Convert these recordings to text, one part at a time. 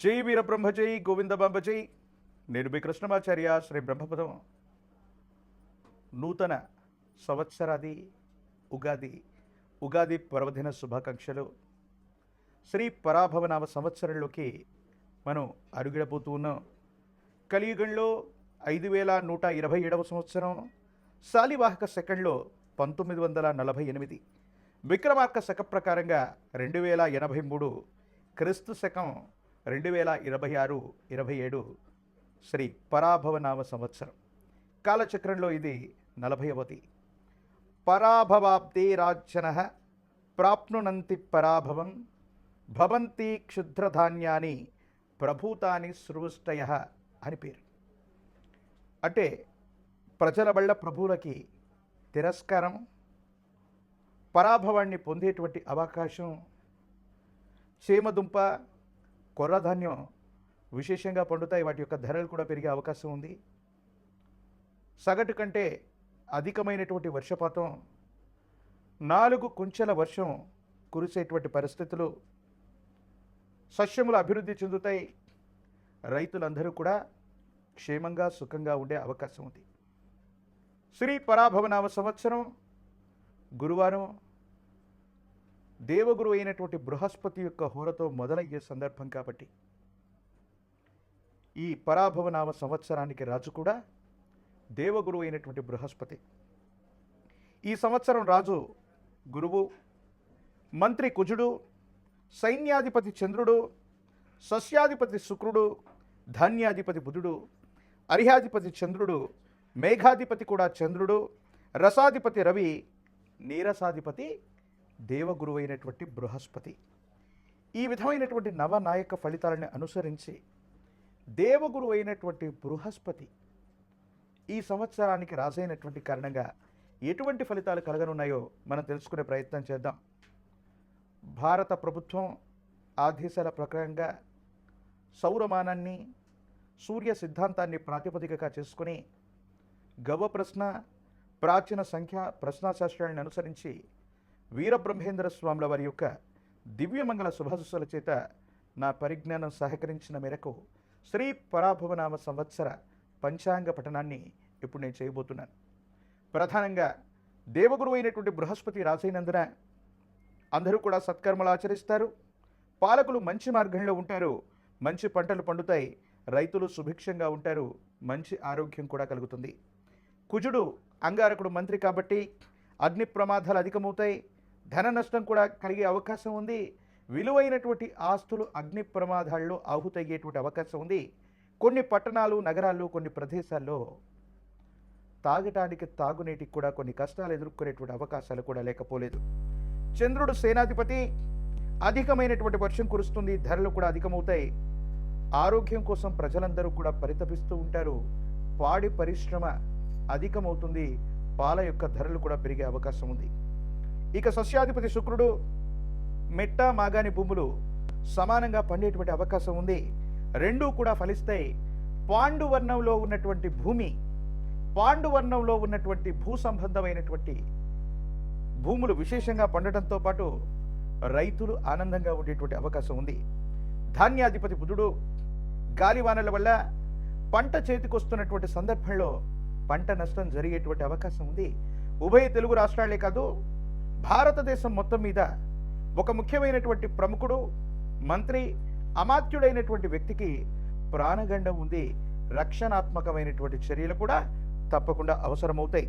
జై వీరబ్రహ్మ జై గోవిందబాంబ జై. నేను మీ కృష్ణమాచార్య. శ్రీ బ్రహ్మపదం నూతన సంవత్సరాది ఉగాది పర్వదిన శుభాకాంక్షలు. శ్రీ పరాభవనామ సంవత్సరంలోకి మనం అడుగిడబోతూ ఉన్నాం. కలియుగంలో 5127వ సంవత్సరం, శాలివాహక సెకండ్లో 1948, విక్రమార్క శక ప్రకారంగా 2083, క్రీస్తు శకం 2026-27 శ్రీ పరాభవనామ సంవత్సరం. కాలచక్రంలో ఇది 40వది. పరాభవాబ్దే రాజ్యన ప్రాప్నునంతి పరాభవం భవంతి క్షుద్రధాన్యాని ప్రభూతాని సృష్టయ అని పేరు. అంటే ప్రజల వల్ల ప్రభువులకి తిరస్కారం, పరాభవాన్ని పొందేటువంటి అవకాశం. చేమదుంప, కొర్రధాన్యం విశేషంగా పండుతాయి. వాటి యొక్క ధరలు కూడా పెరిగే అవకాశం ఉంది. సగటు కంటే అధికమైనటువంటి వర్షపాతం, 4 కుంచెల వర్షం కురిసేటువంటి పరిస్థితులు, సస్యములు అభివృద్ధి చెందుతాయి. రైతులందరూ కూడా క్షేమంగా సుఖంగా ఉండే అవకాశం ఉంది. శ్రీ పరాభవనామ సంవత్సరం గురువారం దేవగురు అయినటువంటి బృహస్పతి యొక్క హోరతో మొదలయ్యే సందర్భం కాబట్టి ఈ పరాభవనామ సంవత్సరానికి రాజు కూడా దేవగురు అయినటువంటి బృహస్పతి. ఈ సంవత్సరం రాజు గురువు, మంత్రి కుజుడు, సైన్యాధిపతి చంద్రుడు, సస్యాధిపతి శుక్రుడు, ధాన్యాధిపతి బుధుడు, అర్హ్యాధిపతి చంద్రుడు, మేఘాధిపతి కూడా చంద్రుడు, రసాధిపతి రవి, నీరసాధిపతి దేవగురు అయినటువంటి బృహస్పతి. ఈ విధమైనటువంటి నవనాయక ఫలితాలను అనుసరించి దేవగురు అయినటువంటి బృహస్పతి ఈ సంవత్సరానికి రాజైనటువంటి కారణంగా ఎటువంటి ఫలితాలు కలగనున్నాయో మనం తెలుసుకునే ప్రయత్నం చేద్దాం. భారత ప్రభుత్వం ఆదేశాల ప్రకారంగా సౌరమానాన్ని, సూర్య సిద్ధాంతాన్ని ప్రాతిపదికగా చేసుకుని గవ ప్రశ్న, ప్రాచీన సంఖ్య ప్రశ్నాశాస్త్రాలను అనుసరించి వీరబ్రహ్మేంద్ర స్వాముల వారి యొక్క దివ్యమంగళ శుభాశస్సుల చేత నా పరిజ్ఞానం సహకరించిన మేరకు శ్రీ పరాభవనామ సంవత్సర పంచాంగ పఠనాన్ని ఇప్పుడు నేను చేయబోతున్నాను. ప్రధానంగా దేవగురు అయినటువంటి బృహస్పతి రాజైనందున అందరూ కూడా సత్కర్మలు ఆచరిస్తారు. పాలకులు మంచి మార్గంలో ఉంటారు. మంచి పంటలు పండుతాయి. రైతులు సుభిక్షంగా ఉంటారు. మంచి ఆరోగ్యం కూడా కలుగుతుంది. కుజుడు అంగారకుడు మంత్రి కాబట్టి అగ్ని ప్రమాదాలు అధికమవుతాయి. ధన నష్టం కూడా కలిగే అవకాశం ఉంది. విలువైనటువంటి ఆస్తులు అగ్ని ప్రమాదాల్లో ఆహుతయ్యేటువంటి అవకాశం ఉంది. కొన్ని పట్టణాలు, నగరాల్లో, కొన్ని ప్రదేశాల్లో తాగటానికి, తాగునీటికి కూడా కొన్ని కష్టాలు ఎదుర్కొనేటువంటి అవకాశాలు కూడా లేకపోలేదు. చంద్రుడు సేనాధిపతి. అధికమైనటువంటి వర్షం కురుస్తుంది. ధరలు కూడా అధికమవుతాయి. ఆరోగ్యం కోసం ప్రజలందరూ కూడా పరితపిస్తూ ఉంటారు. పాడి పరిశ్రమ అధికమవుతుంది. పాల యొక్క ధరలు కూడా పెరిగే అవకాశం ఉంది. ఇక సస్యాధిపతి శుక్రుడు. మెట్ట, మాగాని భూములు సమానంగా పండేటువంటి అవకాశం ఉంది. రెండూ కూడా ఫలిస్తాయి. పాండువర్ణంలో ఉన్నటువంటి భూమి, పాండువర్ణంలో ఉన్నటువంటి భూ సంబంధమైనటువంటి భూములు విశేషంగా పండటంతో పాటు రైతులు ఆనందంగా ఉండేటువంటి అవకాశం ఉంది. ధాన్యాధిపతి బుధుడు. గాలివానల వల్ల పంట చేతికొస్తున్నటువంటి సందర్భంలో పంట నష్టం జరిగేటువంటి అవకాశం ఉంది. ఉభయ తెలుగు రాష్ట్రాలే కాదు, భారతదేశం మొత్తం మీద ఒక ముఖ్యమైనటువంటి ప్రముఖుడు, మంత్రి, అమాత్యుడైనటువంటి వ్యక్తికి ప్రాణగండం ఉంది. రక్షణాత్మకమైనటువంటి చర్యలు కూడా తప్పకుండా అవసరమవుతాయి.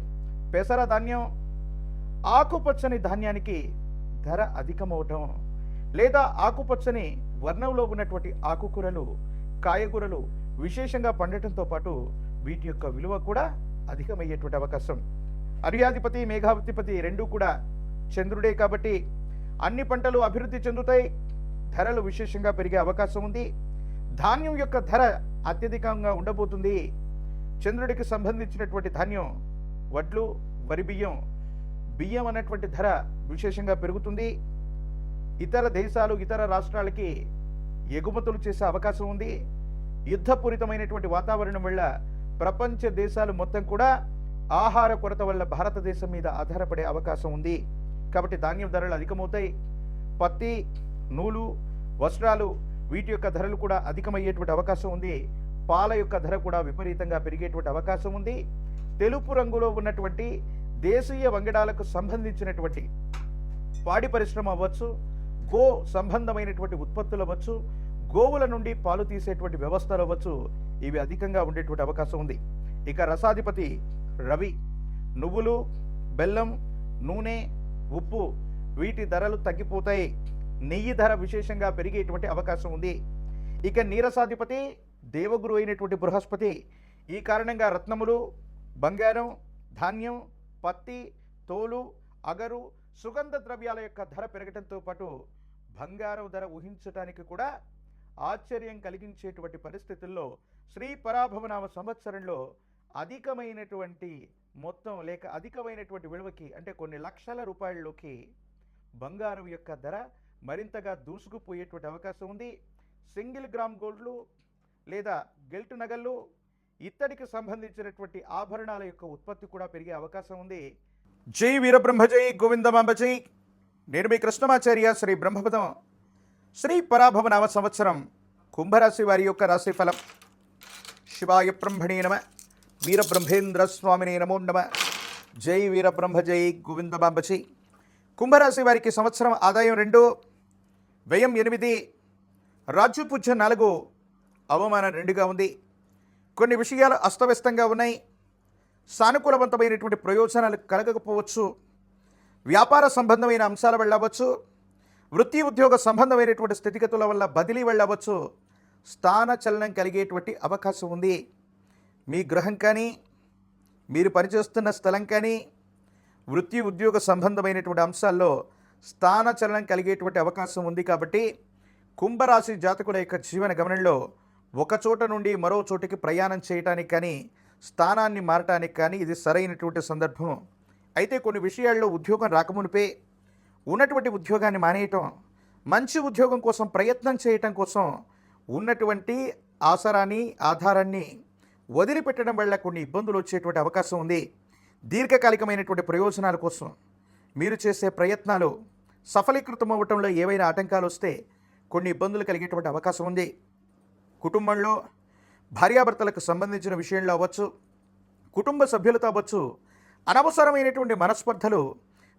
పెసర ధాన్యం, ఆకుపచ్చని ధాన్యానికి ధర అధికమవటం, లేదా ఆకుపచ్చని వర్ణంలో ఉన్నటువంటి ఆకుకూరలు, కాయగూరలు విశేషంగా పండటంతో పాటు వీటి యొక్క విలువ కూడా అధికమయ్యేటువంటి అవకాశం. అర్హ్యాధిపతి, మేఘాధిపతి రెండూ కూడా చంద్రుడే కాబట్టి అన్ని పంటలు అభివృద్ధి చెందుతాయి. ధరలు విశేషంగా పెరిగే అవకాశం ఉంది. ధాన్యం యొక్క ధర అత్యధికంగా ఉండబోతుంది. చంద్రుడికి సంబంధించినటువంటి ధాన్యం వడ్లు, వరి బియ్యం, బియ్యం అన్నటువంటి ధర విశేషంగా పెరుగుతుంది. ఇతర దేశాలు, ఇతర రాష్ట్రాలకి ఎగుమతులు చేసే అవకాశం ఉంది. యుద్ధపూరితమైనటువంటి వాతావరణం వల్ల ప్రపంచ దేశాలు మొత్తం కూడా ఆహార కొరత వల్ల భారతదేశం మీద ఆధారపడే అవకాశం ఉంది. కాబట్టి ధాన్యం ధరలు అధికమవుతాయి. పత్తి, నూలు, వస్త్రాలు వీటి యొక్క ధరలు కూడా అధికమయ్యేటువంటి అవకాశం ఉంది. పాల యొక్క ధర కూడా విపరీతంగా పెరిగేటువంటి అవకాశం ఉంది. తెలుపు రంగులో ఉన్నటువంటి దేశీయ వంగడాలకు సంబంధించినటువంటి పాడి పరిశ్రమ అవ్వచ్చు, గో సంబంధమైనటువంటి ఉత్పత్తులు అవ్వచ్చు, గోవుల నుండి పాలు తీసేటువంటి వ్యవస్థలు అవ్వచ్చు, ఇవి అధికంగా ఉండేటువంటి అవకాశం ఉంది. ఇక రసాధిపతి రవి, నువ్వులు, బెల్లం, నూనె, ఉప్పు వీటి ధరలు తగ్గిపోతాయి. నెయ్యి ధర విశేషంగా పెరిగేటువంటి అవకాశం ఉంది. ఇక నీరసాధిపతి దేవగురు అయినటువంటి బృహస్పతి, ఈ కారణంగా రత్నములు, బంగారం, ధాన్యం, పత్తి, తోలు, అగరు, సుగంధ ద్రవ్యాల యొక్క ధర పెరగడంతో పాటు బంగారం ధర ఊహించడానికి కూడా ఆశ్చర్యం కలిగించేటువంటి పరిస్థితుల్లో శ్రీ పరాభవనామ సంవత్సరంలో అధికమైనటువంటి మొత్తం లేక అధికమైనటువంటి విలువకి అంటే కొన్ని లక్షల రూపాయల్లోకి బంగారం యొక్క ధర మరింతగా దూసుకుపోయేటువంటి అవకాశం ఉంది. సింగిల్ గ్రామ్ గోల్డ్లు లేదా గెల్ట్ నగళ్ళు, ఇత్తడికి సంబంధించినటువంటి ఆభరణాల యొక్క ఉత్పత్తి కూడా పెరిగే అవకాశం ఉంది. జై వీరబ్రహ్మ జై గోవిందమాంబ జై. నేను మీ కృష్ణమాచార్య. శ్రీ బ్రహ్మపదం శ్రీ పరాభవనామ సంవత్సరం కుంభరాశి వారి యొక్క రాశి ఫలం. శివాయ బ్రహ్మణే నమ, వీరబ్రహ్మేంద్ర స్వామినే నమో నమ. జై వీరబ్రహ్మ జై గోవిందమాంబ జై. కుంభరాశి వారికి సంవత్సరం ఆదాయం 2, వ్యయం 8, రాజ్యపూజ్యం 4, అవమానం 2గా ఉంది. కొన్ని విషయాలు అస్తవ్యస్తంగా ఉన్నాయి. సానుకూలవంతమైనటువంటి ప్రయోజనాలు కలగకపోవచ్చు. వ్యాపార సంబంధమైన అంశాల వల్ల అవ్వచ్చు, వృత్తి ఉద్యోగ సంబంధమైనటువంటి స్థితిగతుల వల్ల బదిలీ వెళ్ళవచ్చు. స్థాన చలనం కలిగేటువంటి అవకాశం ఉంది. మీ గృహం కానీ, మీరు పనిచేస్తున్న స్థలం కానీ, వృత్తి ఉద్యోగ సంబంధమైనటువంటి అంశాల్లో స్థాన చలనం కలిగేటువంటి అవకాశం ఉంది. కాబట్టి కుంభరాశి జాతకుల యొక్క జీవన గమనంలో ఒక చోట నుండి మరో చోటికి ప్రయాణం చేయటానికి కానీ, స్థానాన్ని మారటానికి కానీ ఇది సరైనటువంటి సందర్భం. అయితే కొన్ని విషయాల్లో ఉద్యోగం రాకమునిపే ఉన్నటువంటి ఉద్యోగాన్ని మానేయటం, మంచి ఉద్యోగం కోసం ప్రయత్నం చేయటం కోసం ఉన్నటువంటి ఆధారాన్ని వదిలిపెట్టడం వల్ల కొన్ని ఇబ్బందులు వచ్చేటువంటి అవకాశం ఉంది. దీర్ఘకాలికమైనటువంటి ప్రయోజనాల కోసం మీరు చేసే ప్రయత్నాలు సఫలీకృతం అవ్వటంలో ఏవైనా ఆటంకాలు వస్తే కొన్ని ఇబ్బందులు కలిగేటువంటి అవకాశం ఉంది. కుటుంబంలో భార్యాభర్తలకు సంబంధించిన విషయంలో అవ్వచ్చు, కుటుంబ సభ్యులతో అవ్వచ్చు, అనవసరమైనటువంటి మనస్పర్ధలు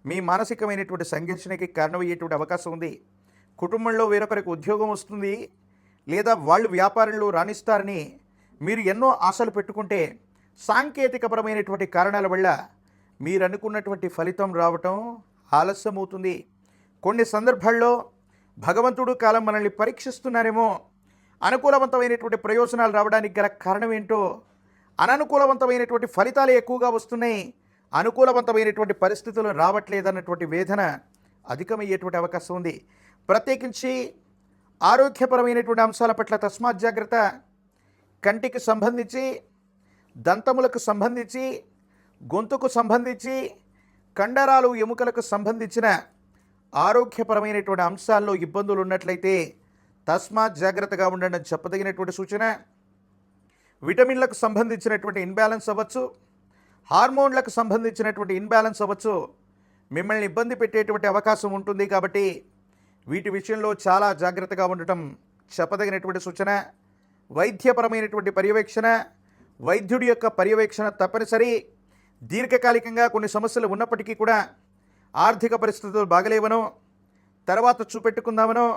మీ మానసికమైనటువంటి సంఘర్షణకి కారణమయ్యేటువంటి అవకాశం ఉంది. కుటుంబంలో వేరొకరికి ఉద్యోగం వస్తుంది లేదా వాళ్ళు వ్యాపారంలో రాణిస్తారని మీరు ఎన్నో ఆశలు పెట్టుకుంటే సాంకేతికపరమైనటువంటి కారణాల వల్ల మీరు అనుకున్నటువంటి ఫలితం రావటం ఆలస్యమవుతుంది. కొన్ని సందర్భాల్లో భగవంతుడు కాలం మనల్ని పరీక్షిస్తున్నారేమో. అనుకూలవంతమైనటువంటి ప్రయోజనాలు రావడానికి గల కారణం ఏంటో, అననుకూలవంతమైనటువంటి ఫలితాలు ఎక్కువగా వస్తున్నాయి, అనుకూలవంతమైనటువంటి పరిస్థితులు రావట్లేదన్నటువంటి వేదన అధికమయ్యేటువంటి అవకాశం ఉంది. ప్రత్యేకించి ఆరోగ్యపరమైనటువంటి అంశాల పట్ల తస్మాత్ జాగ్రత్త. కంటికి సంబంధించి, దంతములకు సంబంధించి, గొంతుకు సంబంధించి, కండరాలు ఎముకలకు సంబంధించిన ఆరోగ్యపరమైనటువంటి అంశాల్లో ఇబ్బందులు ఉన్నట్లయితే తస్మాత్ జాగ్రత్తగా ఉండడం చెప్పదగినటువంటి సూచన. విటమిన్లకు సంబంధించినటువంటి ఇన్బ్యాలెన్స్ అవ్వచ్చు, హార్మోన్లకు సంబంధించినటువంటి ఇన్బ్యాలెన్స్ అవ్వచ్చు, మిమ్మల్ని ఇబ్బంది పెట్టేటువంటి అవకాశం ఉంటుంది. కాబట్టి వీటి విషయంలో చాలా జాగ్రత్తగా ఉండటం చెప్పదగినటువంటి సూచన. వైద్యపరమైనటువంటి పర్యవేక్షణ, వైద్యుడి యొక్క పర్యవేక్షణ తప్పనిసరి. దీర్ఘకాలికంగా కొన్ని సమస్యలు ఉన్నప్పటికీ కూడా ఆర్థిక పరిస్థితులు బాగలేవనో, తర్వాత చూపెట్టుకుందామనో,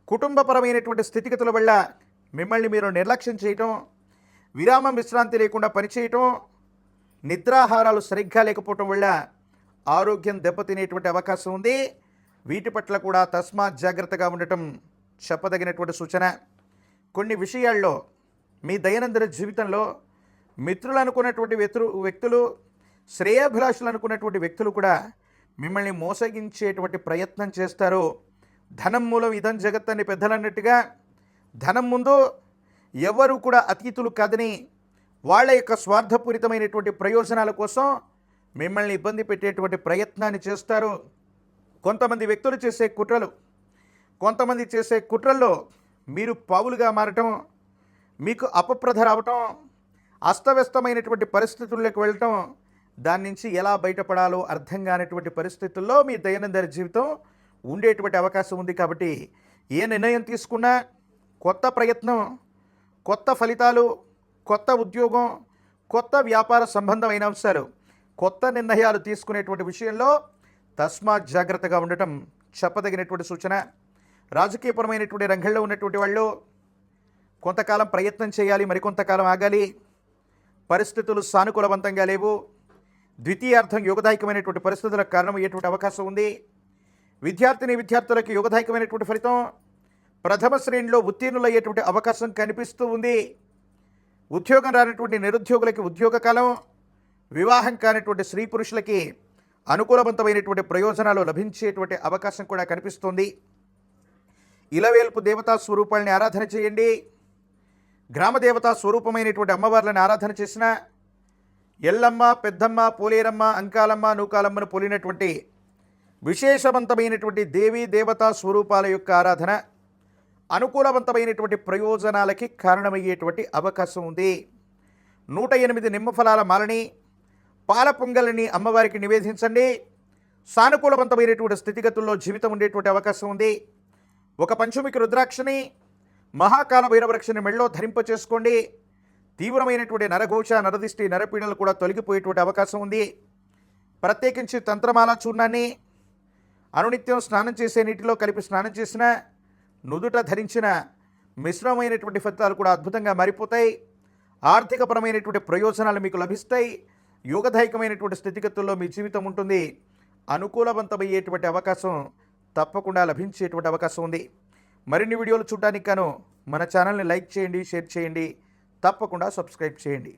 కుటుంబపరమైనటువంటి స్థితిగతుల వల్ల మిమ్మల్ని మీరు నిర్లక్ష్యం చేయటం, విరామం విశ్రాంతి లేకుండా పనిచేయటం, నిద్రాహారాలు సరిగ్గా లేకపోవటం వల్ల ఆరోగ్యం దెబ్బతినేటువంటి అవకాశం ఉంది. వీటి పట్ల కూడా తస్మాత్ జాగ్రత్తగా ఉండటం చెప్పదగినటువంటి సూచన. కొన్ని విషయాల్లో మీ దైనందిన జీవితంలో మిత్రులు అనుకున్నటువంటి వ్యక్తులు, శ్రేయాభిలాషులు అనుకున్నటువంటి వ్యక్తులు కూడా మిమ్మల్ని మోసగించేటువంటి ప్రయత్నం చేస్తారు. ధనం మూలం ఇదం జగత్ అని పెద్దలన్నట్టుగా ధనం ముందు ఎవరు కూడా అతీతులు కాదని వాళ్ళ యొక్క స్వార్థపూరితమైనటువంటి ప్రయోజనాల కోసం మిమ్మల్ని ఇబ్బంది పెట్టేటువంటి ప్రయత్నాన్ని చేస్తారు. కొంతమంది వ్యక్తులు చేసే కుట్రలు, కొంతమంది చేసే కుట్రల్లో మీరు పావులుగా మారటం, మీకు అపప్రధ రావటం, అస్తవ్యస్తమైనటువంటి పరిస్థితుల్లోకి వెళ్ళటం, దాని నుంచి ఎలా బయటపడాలో అర్థం కానటువంటి పరిస్థితుల్లో మీ దైనందిన జీవితం ఉండేటువంటి అవకాశం ఉంది. కాబట్టి ఏ నిర్ణయం తీసుకున్నా కొత్త ప్రయత్నం, కొత్త ఫలితాలు, కొత్త ఉద్యోగం, కొత్త వ్యాపార సంబంధమైన అంశాలు, కొత్త నిర్ణయాలు తీసుకునేటువంటి విషయంలో తస్మాత్ జాగ్రత్తగా ఉండటం చెప్పదగినటువంటి సూచన. రాజకీయపరమైనటువంటి రంగంలో ఉన్నటువంటి వాళ్ళు కొంతకాలం ప్రయత్నం చేయాలి, మరికొంతకాలం ఆగాలి. పరిస్థితులు సానుకూలవంతంగా లేవు. ద్వితీయార్థం యోగదాయకమైనటువంటి పరిస్థితులకు కారణమయ్యేటువంటి అవకాశం ఉంది. విద్యార్థులకు యోగదాయకమైనటువంటి ఫలితం. ప్రథమ శ్రేణిలో ఉత్తీర్ణులయ్యేటువంటి అవకాశం కనిపిస్తూ ఉంది. ఉద్యోగం రానటువంటి నిరుద్యోగులకి ఉద్యోగ కాలం. వివాహం కానటువంటి స్త్రీ పురుషులకి అనుకూలవంతమైనటువంటి ప్రయోజనాలు లభించేటువంటి అవకాశం కూడా కనిపిస్తుంది. ఇలవేల్పు దేవతా స్వరూపాలని ఆరాధన చేయండి. గ్రామ దేవతా స్వరూపమైనటువంటి అమ్మవార్లను ఆరాధన చేసిన ఎల్లమ్మ, పెద్దమ్మ, పోలేరమ్మ, అంకాలమ్మ, నూకాలమ్మను పోలినటువంటి విశేషవంతమైనటువంటి దేవీ దేవతా స్వరూపాల యొక్క ఆరాధన అనుకూలవంతమైనటువంటి ప్రయోజనాలకి కారణమయ్యేటువంటి అవకాశం ఉంది. 108 నిమ్మఫలాల మాలని, పాల పొంగల్ని అమ్మవారికి నివేదించండి. సానుకూలవంతమైనటువంటి స్థితిగతుల్లో జీవితం ఉండేటువంటి అవకాశం ఉంది. ఒక పంచముఖి రుద్రాక్షని, మహాకాల భైరవరక్షని మెళ్ళో ధరింపచేసుకోండి. తీవ్రమైనటువంటి నరఘోష, నరదిష్టి, నరపీడలు కూడా తొలగిపోయేటువంటి అవకాశం ఉంది. ప్రత్యేకించి తంత్రమాల చూర్ణాన్ని అనునిత్యం స్నానం చేసే నీటిలో కలిపి స్నానం చేసిన, నుదుట ధరించిన మిశ్రమైనటువంటి ఫలితాలు కూడా అద్భుతంగా మారిపోతాయి. ఆర్థికపరమైనటువంటి ప్రయోజనాలు మీకు లభిస్తాయి. యోగదాయకమైనటువంటి స్థితిగతుల్లో మీ జీవితం ఉంటుంది. అనుకూలవంతమయ్యేటువంటి అవకాశం తప్పకుండా లభించేటువంటి అవకాశం ఉంది. మరిన్ని వీడియోలు చూడడానికి గాను మన ఛానల్ని లైక్ చేయండి, షేర్ చేయండి, తప్పకుండా సబ్స్క్రైబ్ చేయండి.